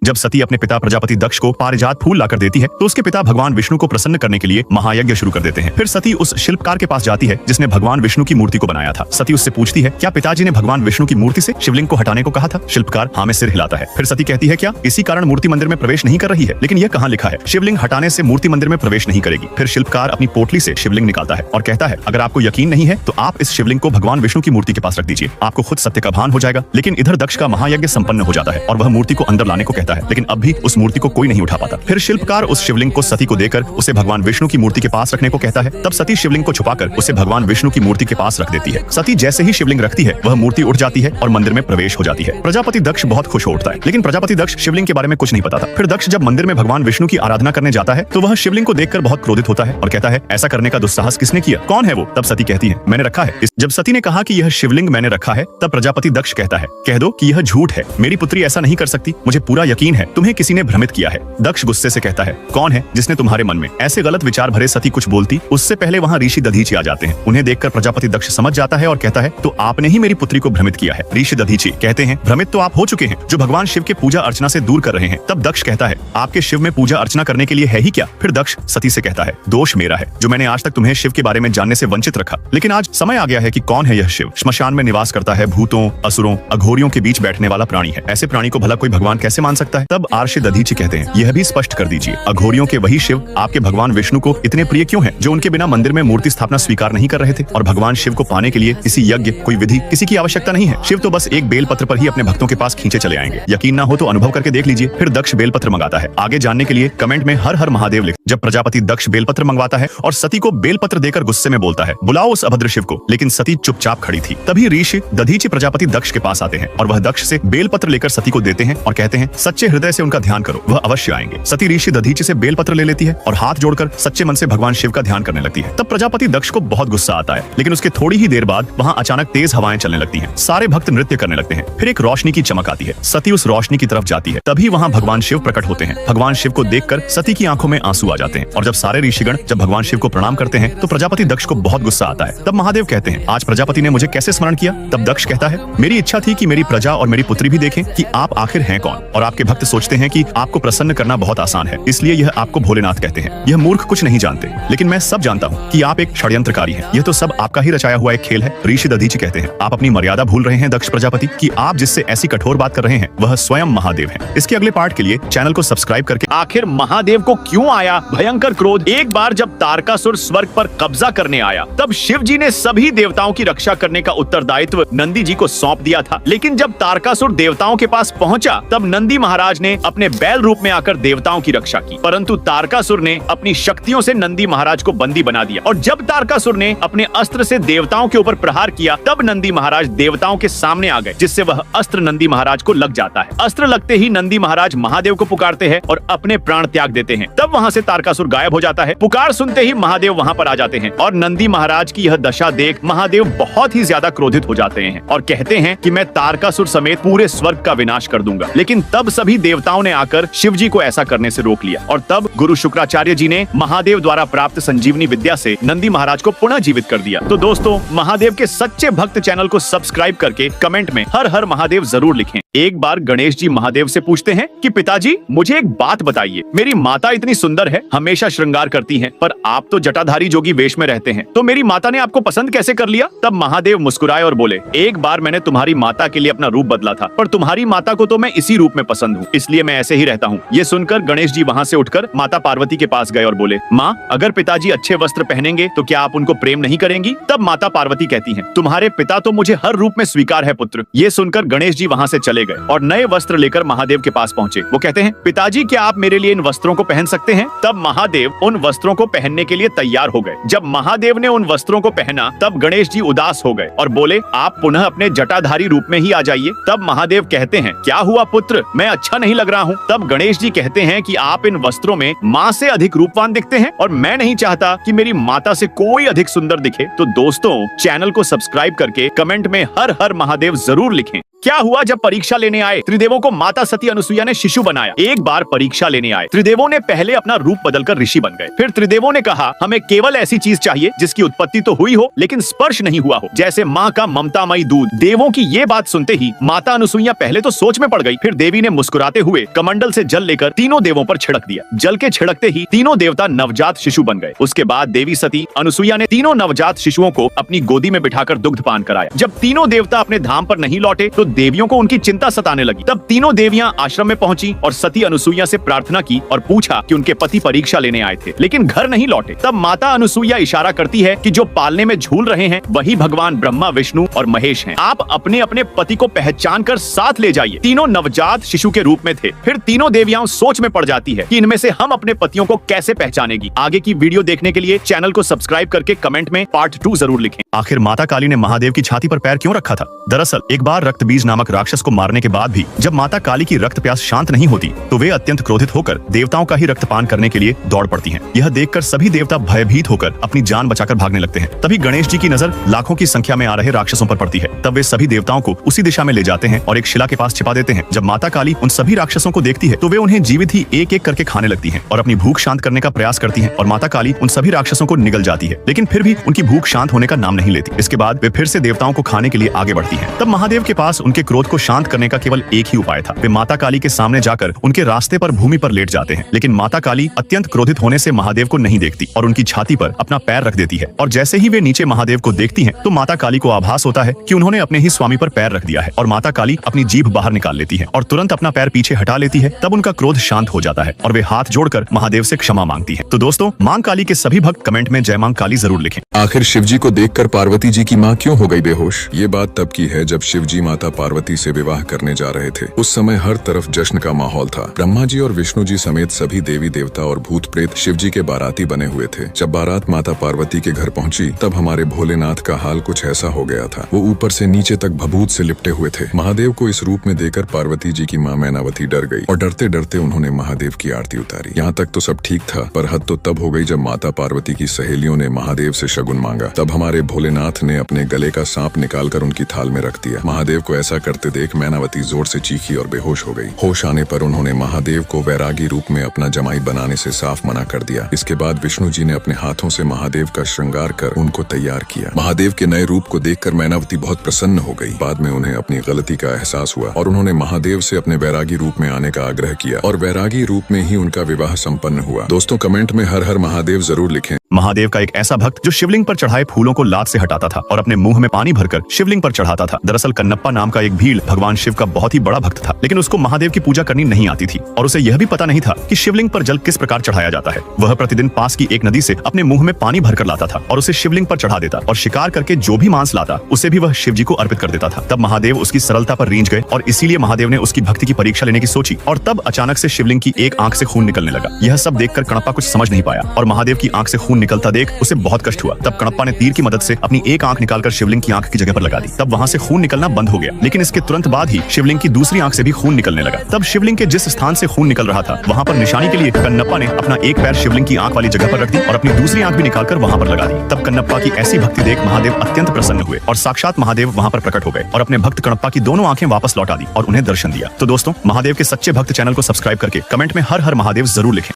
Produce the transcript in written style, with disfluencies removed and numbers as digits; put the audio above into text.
जब सती अपने पिता प्रजापति दक्ष को पारिजात फूल लाकर देती है तो उसके पिता भगवान विष्णु को प्रसन्न करने के लिए महायज्ञ शुरू कर देते हैं। फिर सती उस शिल्पकार के पास जाती है जिसने भगवान विष्णु की मूर्ति को बनाया था। सती उससे पूछती है, क्या पिताजी ने भगवान विष्णु की मूर्ति से शिवलिंग को हटाने को कहा था? शिल्पकार हाँ में सिर हिलाता है। फिर सती कहती है, क्या इसी कारण मूर्ति मंदिर में प्रवेश नहीं कर रही है? लेकिन यह कहाँ लिखा है? शिवलिंग हटाने से मूर्ति मंदिर में प्रवेश नहीं करेगी। फिर शिल्पकार अपनी पोटली से शिवलिंग निकालता है और कहता है, अगर आपको यकीन नहीं है तो आप इस शिवलिंग को भगवान विष्णु की मूर्ति के पास रख दीजिए, आपको खुद सत्य का भान हो जाएगा। लेकिन इधर दक्ष का महायज्ञ संपन्न हो जाता है और वह मूर्ति को अंदर लाने को कहता है, लेकिन अब भी उस मूर्ति को कोई नहीं उठा पाता। फिर शिल्पकार उस शिवलिंग को सती को देकर उसे भगवान विष्णु की मूर्ति के पास रखने को कहता है। तब सती शिवलिंग को छुपाकर उसे भगवान विष्णु की मूर्ति के पास रख देती है। सती जैसे ही शिवलिंग रखती है वह मूर्ति उठ जाती है और मंदिर में प्रवेश हो जाती है। प्रजापति दक्ष बहुत खुश हो उठता है, लेकिन प्रजापति दक्ष शिवलिंग के बारे में कुछ नहीं पता था। फिर दक्ष जब मंदिर में भगवान विष्णु की आराधना करने जाता है तो वह शिवलिंग को देखकर बहुत क्रोधित होता है और कहता है, ऐसा करने का दुस्साहस किसने किया? कौन है वो? तब सती कहती है, मैंने रखा है। जब सती ने कहा कि यह शिवलिंग मैंने रखा है तब प्रजापति दक्ष कहता है, कह दो कि यह झूठ है, मेरी पुत्री ऐसा नहीं कर सकती, मुझे पूरा यकीन है तुम्हें किसी ने भ्रमित किया है। दक्ष गुस्से से कहता है, कौन है जिसने तुम्हारे मन में ऐसे गलत विचार भरे? सती कुछ बोलती उससे पहले वहाँ ऋषि दधीचि आ जाते हैं। उन्हें देखकर प्रजापति दक्ष समझ जाता है और कहता है, तो आपने ही मेरी पुत्री को भ्रमित किया है। ऋषि दधीचि कहते हैं, भ्रमित तो आप हो चुके हैं जो भगवान शिव के पूजा अर्चना से दूर कर रहे हैं। तब दक्ष कहता है, आपके शिव में पूजा अर्चना करने के लिए है ही क्या? फिर दक्ष सती से कहता है, दोष मेरा है जो मैंने आज तक तुम्हें शिव के बारे में जानने से वंचित रखा, लेकिन आज समय आ गया है कि कौन है यह शिव। श्मशान में निवास करता है, भूतों, असुरों, अघोरियों के बीच बैठने वाला प्राणी है। ऐसे प्राणी को भला कोई भगवान कैसे मान सकता है? तब आर्षि दधीचि कहते हैं, यह भी स्पष्ट कर दीजिए, अघोरियों के वही शिव आपके भगवान विष्णु को इतने प्रिय क्यों है जो उनके बिना मंदिर में मूर्ति स्थापना स्वीकार नहीं कर रहे थे? और भगवान शिव को पाने के लिए किसी यज्ञ, कोई विधि, किसी की आवश्यकता नहीं है। शिव तो बस एक बेलपत्र पर ही अपने भक्तों के पास खींचे चले आएंगे। यकीन ना हो तो अनुभव करके देख लीजिए। फिर दक्ष बेलपत्र मंगाता है। आगे जानने के लिए कमेंट में हर हर महादेव लिख। जब प्रजापति दक्ष बेलपत्र मंगवाता है और सती को बेलपत्र देकर गुस्से में बोलता है, बुलाओ उस अभद्र शिव को, लेकिन सती चुपचाप खड़ी थी। तभी ऋषि दधीचि प्रजापति दक्ष के पास आते हैं और वह दक्ष से बेलपत्र लेकर सती को देते हैं और कहते हैं, सच्चे हृदय से उनका ध्यान करो, वह अवश्य आएंगे। सती ऋषि दधीचि से बेलपत्र ले लेती है और हाथ जोड़कर सच्चे मन से भगवान शिव का ध्यान करने लगती है। तब प्रजापति दक्ष को बहुत गुस्सा आता है, लेकिन उसके थोड़ी ही देर बाद वहाँ अचानक तेज हवाएं चलने लगती हैं। सारे भक्त नृत्य करने लगते हैं। फिर एक रोशनी की चमक आती है। सती उस रोशनी की तरफ जाती है। तभी वहाँ भगवान शिव प्रकट होते हैं। भगवान शिव को देखकर सती की आंखों में आंसू आ जाते हैं और जब सारे ऋषिगण जब भगवान शिव को प्रणाम करते हैं तो प्रजापति दक्ष को बहुत गुस्सा आता है। तब महादेव कहते हैं, आज प्रजापति ने मुझे कैसे स्मरण किया? तब दक्ष कहता है, मेरी इच्छा थी कि मेरी प्रजा और मेरी पुत्री भी देखें कि आप आखिर हैं कौन। और आपके भक्त सोचते हैं कि आपको प्रसन्न करना बहुत आसान है, इसलिए यह आपको भोलेनाथ कहते हैं। यह मूर्ख कुछ नहीं जानते, लेकिन मैं सब जानता हूँ कि आप एक षड्यंत्रकारी हैं। यह तो सब आपका ही रचाया हुआ एक खेल है। ऋषि दधीचि कहते हैं, आप अपनी मर्यादा भूल रहे हैं दक्ष प्रजापति, कि आप जिससे ऐसी कठोर बात कर रहे हैं वह स्वयं महादेव हैं। इसके अगले पार्ट के लिए चैनल को सब्सक्राइब करके। आखिर महादेव को क्यों आया भयंकर क्रोध? एक बार जब तारकासुर स्वर्ग पर कब्जा करने आया तब शिव जी ने सभी देवताओं की रक्षा करने का उत्तरदायित्व नंदी जी को सौंप दिया था। लेकिन जब तारकासुर देवताओं के पास पहुंचा तब नंदी महाराज ने अपने बैल रूप में आकर देवताओं की रक्षा की, परंतु तारकासुर ने अपनी शक्तियों से नंदी महाराज को बंदी बना दिया। और जब तारकासुर ने अपने अस्त्र से देवताओं के ऊपर प्रहार किया तब नंदी महाराज देवताओं के सामने आ गए, जिससे वह अस्त्र नंदी महाराज को लग जाता है। अस्त्र लगते ही नंदी महाराज महादेव को पुकारते हैं और अपने प्राण त्याग देते हैं। तब वहाँ से तारकासुर गायब हो जाता है। पुकार सुनते ही महादेव वहाँ पर आ जाते हैं और नंदी महाराज की यह दशा देख महादेव बहुत ही ज्यादा क्रोधित हो जाते हैं और कहते हैं कि मैं तारकासुर समेत पूरे स्वर्ग का विनाश कर दूंगा। लेकिन तब सभी देवताओं ने आकर शिव जी को ऐसा करने से रोक लिया और तब गुरु शुक्राचार्य जी ने महादेव द्वारा प्राप्त संजीवनी विद्या से नंदी महाराज को पुनः जीवित कर दिया। तो दोस्तों, महादेव के सच्चे भक्त चैनल को सब्सक्राइब करके कमेंट में हर हर महादेव जरूर लिखें। एक बार गणेश जी महादेव से पूछते हैं कि पिताजी मुझे एक बात बताइए, मेरी माता इतनी सुंदर है, हमेशा श्रृंगार करती हैं, पर आप तो जटाधारी जोगी वेश में रहते हैं, तो मेरी माता ने आपको पसंद कैसे कर लिया? तब महादेव मुस्कुराए और बोले, एक बार मैंने तुम्हारी माता के लिए अपना रूप बदला था, पर तुम्हारी माता को तो मैं इसी रूप में पसंद हूँ, इसलिए मैं ऐसे ही रहता हूँ। ये सुनकर गणेश जी वहाँ से उठकर माता पार्वती के पास गए और बोले, माँ, अगर पिताजी अच्छे वस्त्र पहनेंगे तो क्या आप उनको प्रेम नहीं करेंगी? तब माता पार्वती कहती हैं, तुम्हारे पिता तो मुझे हर रूप में स्वीकार है पुत्र। ये सुनकर गणेश जी वहाँ से चले गए और नए वस्त्र लेकर महादेव के पास पहुँचे। वो कहते हैं, पिताजी क्या आप मेरे लिए इन वस्त्रों को पहन सकते हैं? तब महादेव उन वस्त्रों को पहनने के लिए तैयार हो गए। जब महादेव ने उन वस्त्रों को पहना तब गणेश जी उदास हो गए और बोले, आप पुनः अपने जटाधारी रूप में ही आ जाइए। तब महादेव कहते हैं, क्या हुआ पुत्र, मैं अच्छा नहीं लग रहा हूँ? तब गणेश जी कहते हैं कि आप इन वस्त्रों में माँ से अधिक रूपवान दिखते हैं और मैं नहीं चाहता कि मेरी माता से कोई अधिक सुंदर दिखे। तो दोस्तों, चैनल को सब्सक्राइब करके कमेंट में हर हर महादेव जरूर लिखें। क्या हुआ जब परीक्षा परीक्षा लेने आए त्रिदेवों को माता सती अनुसुईया ने शिशु बनाया। एक बार परीक्षा लेने आए त्रिदेवों ने पहले अपना रूप बदलकर ऋषि बन गए। फिर त्रिदेवों ने कहा, हमें केवल ऐसी चीज चाहिए जिसकी उत्पत्ति तो हुई हो लेकिन स्पर्श नहीं हुआ हो, जैसे माँ का ममतामयी दूध। देवों की ये बात सुनते ही माता अनुसुईया पहले तो सोच में पड़ गई। फिर देवी ने मुस्कुराते हुए कमंडल से जल लेकर तीनों देवों पर छिड़क दिया। जल के छिड़कते ही तीनों देवता नवजात शिशु बन गए। उसके बाद देवी सती अनुसुईया ने तीनों नवजात शिशुओं को अपनी गोदी में बिठाकर दुग्ध पान कराया। जब तीनों देवता अपने धाम पर नहीं लौटे तो देवियों को उनकी चिंता सताने लगी। तब तीनों देवियां आश्रम में पहुंची और सती अनुसुईया से प्रार्थना की और पूछा कि उनके पति परीक्षा लेने आए थे लेकिन घर नहीं लौटे। तब माता अनुसुईया इशारा करती है कि जो पालने में झूल रहे हैं वही भगवान ब्रह्मा, विष्णु और महेश हैं। आप अपने अपने पति को पहचान कर साथ ले जाइए। तीनों नवजात शिशु के रूप में थे। फिर तीनों देवियां सोच में पड़ जाती है कि इनमें से हम अपने पतियों को कैसे पहचानेगी। आगे की वीडियो देखने के लिए चैनल को सब्सक्राइब करके कमेंट में पार्ट 2 जरूर लिखें। आखिर माता काली ने महादेव की छाती पर पैर क्यों रखा था? दरअसल एक बार रक्तबीज नामक राक्षस को मारने के बाद भी जब माता काली की रक्त प्यास शांत नहीं होती तो वे अत्यंत क्रोधित होकर देवताओं का ही रक्तपान करने के लिए दौड़ पड़ती हैं। यह देखकर सभी देवता भयभीत होकर अपनी जान बचाकर भागने लगते हैं। तभी गणेश जी की नजर लाखों की संख्या में आ रहे राक्षसों पर पड़ती है। तब वे सभी देवताओं को उसी दिशा में ले जाते हैं और एक शिला के पास छिपा देते हैं। जब माता काली उन सभी राक्षसों को देखती है तो वे उन्हें जीवित ही एक एक करके खाने लगती हैं और अपनी भूख शांत करने का प्रयास करती हैं। और माता काली उन सभी राक्षसों को निगल जाती है लेकिन फिर भी उनकी भूख शांत होने का नाम नहीं लेती। इसके बाद वे फिर से देवताओं को खाने के लिए आगे बढ़ती हैं। तब महादेव के पास उनके क्रोध को शांत करने का केवल एक ही उपाय था। वे माता काली के सामने जाकर उनके रास्ते पर भूमि पर लेट जाते हैं। लेकिन माता काली अत्यंत क्रोधित होने से महादेव को नहीं देखती और उनकी छाती पर अपना पैर रख देती है। और जैसे ही वे नीचे महादेव को देखती हैं तो माता काली को आभास होता है कि उन्होंने अपने ही स्वामी पर पैर रख दिया है। और माता काली अपनी जीभ बाहर निकाल लेती है और तुरंत अपना पैर पीछे हटा लेती है। तब उनका क्रोध शांत हो जाता है और वे हाथ जोड़कर महादेव से क्षमा मांगती है। तो दोस्तों, मां काली के सभी भक्त कमेंट में जय मां काली जरूर लिखें। आखिर शिवजी को देखकर पार्वती जी की मां क्यों हो गई बेहोश? ये बात तब की है जब शिवजी माता पार्वती से विवाह करने जा रहे थे। उस समय हर तरफ जश्न का माहौल था। ब्रह्मा जी और विष्णु जी समेत सभी देवी देवता और भूत प्रेत शिवजी के बाराती बने हुए थे। जब बारात माता पार्वती के घर पहुंची तब हमारे भोलेनाथ का हाल कुछ ऐसा हो गया था। वो ऊपर से नीचे तक भभूत से लिपटे हुए थे। महादेव को इस रूप में देखकर पार्वती जी की मां मैनावती डर गई और डरते डरते उन्होंने महादेव की आरती उतारी। यहाँ तक तो सब ठीक था, पर हद तो तब हो गई जब माता पार्वती की सहेलियों ने महादेव से शगुन मांगा। तब हमारे भोलेनाथ ने अपने गले का सांप निकालकर उनकी थाल में रख दिया। महादेव को ऐसा करते देख मैनावती जोर से चीखी और बेहोश हो गई। होश आने पर उन्होंने महादेव को वैरागी रूप में अपना जमाई बनाने से साफ मना कर दिया। इसके बाद विष्णु जी ने अपने हाथों से महादेव का श्रृंगार कर उनको तैयार किया। महादेव के नए रूप को देखकर मैनावती बहुत प्रसन्न हो गई। बाद में उन्हें अपनी गलती का एहसास हुआ और उन्होंने महादेव से अपने वैरागी रूप में आने का आग्रह किया और वैरागी रूप में ही उनका विवाह संपन्न हुआ। दोस्तों, कमेंट में हर हर महादेव जरूर लिखें। महादेव का एक ऐसा भक्त जो शिवलिंग पर चढ़ाए फूलों को लात से हटाता था और अपने मुंह में पानी भरकर शिवलिंग पर चढ़ाता था। दरअसल कन्नप्पा नाम का एक भील भगवान शिव का बहुत ही बड़ा भक्त था, लेकिन उसको महादेव की पूजा करनी नहीं आती थी और उसे यह भी पता नहीं था कि शिवलिंग पर जल किस प्रकार चढ़ाया जाता है। वह प्रतिदिन पास की एक नदी से अपने मुंह में पानी भरकर लाता था और उसे शिवलिंग पर चढ़ा देता और शिकार करके जो भी मांस लाता उसे भी वह शिव जी को अर्पित कर देता था। तब महादेव उसकी सरलता पर रींझ गए और इसीलिए महादेव ने उसकी भक्ति की परीक्षा लेने की सोची और तब अचानक से शिवलिंग की एक आंख से खून निकलने लगा। यह सब देखकर कणप्पा कुछ समझ नहीं पाया और महादेव की आंख से खून निकलता देख उसे बहुत कष्ट हुआ। तब कणप्पा ने तीर की मदद से अपनी एक आंख निकालकर शिवलिंग की आंख की जगह पर लगा दी। तब वहां से खून निकलना बंद हो गया, लेकिन इसके तुरंत बाद ही शिवलिंग की दूसरी आंख से भी खून निकलने लगा। तब शिवलिंग के जिस स्थान से खून निकल रहा था वहां पर निशानी के लिए कन्नप्पा ने अपना एक पैर शिवलिंग की आंख वाली जगह पर रख दी और अपनी दूसरी आंख भी निकालकर वहां पर लगा दी। तब कन्नप्पा की ऐसी भक्ति देख महादेव अत्यंत प्रसन्न हुए और साक्षात महादेव वहां पर प्रकट हो गए और अपने भक्त कणप्पा की दोनों आंखें वापस लौटा दी और उन्हें दर्शन दिया। तो दोस्तों, महादेव के सच्चे भक्त चैनल को सब्सक्राइब करके कमेंट में हर हर महादेव जरूर लिखें।